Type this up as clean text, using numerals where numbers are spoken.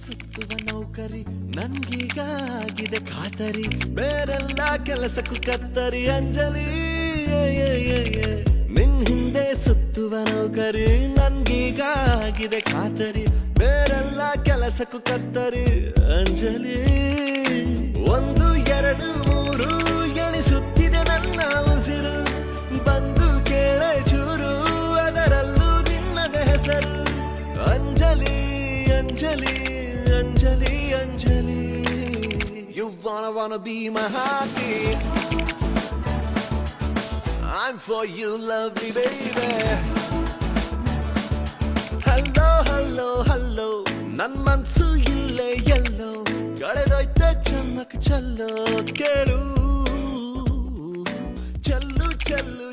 ಸುತ್ತುವ ನೌಕರಿ ನನ್ಗೀಗ ಆಗಿದೆ ಖಾತರಿ ಬೇರೆಲ್ಲ ಕೆಲಸಕ್ಕೂ ಕತ್ತರಿ ಅಂಜಲಿ ನಿನ್ ಹಿಂದೆ ಸುತ್ತುವ ನೌಕರಿ ನನ್ಗೀಗ ಆಗಿದೆ ಖಾತರಿ ಬೇರೆಲ್ಲ ಕೆಲಸಕ್ಕೂ ಕತ್ತರಿ ಅಂಜಲಿ ಒಂದು ಎರಡು ಮೂರು ಎಣಿಸುತ್ತಿದೆ ನನ್ನ ಉಸಿರು ಬಂದು ಕೇಳೆ ಚೂರು ಅದರಲ್ಲೂ ನಿನ್ನದ ಹೆಸರು Anjali Anjali Anjali Anjali you wanna be my heartbeat I'm for you lovely baby hello hello hello ನನ್ ಮನ್ಸು ಇಲ್ಲೇ ಎಲ್ಲೋ ಕಳೆದೋಯ್ತೆ ಚಮ್ಮಕ್ ಚಲ್ಲೋ ಕೇಳು ಚಲ್ಲು ಚಲ್ಲು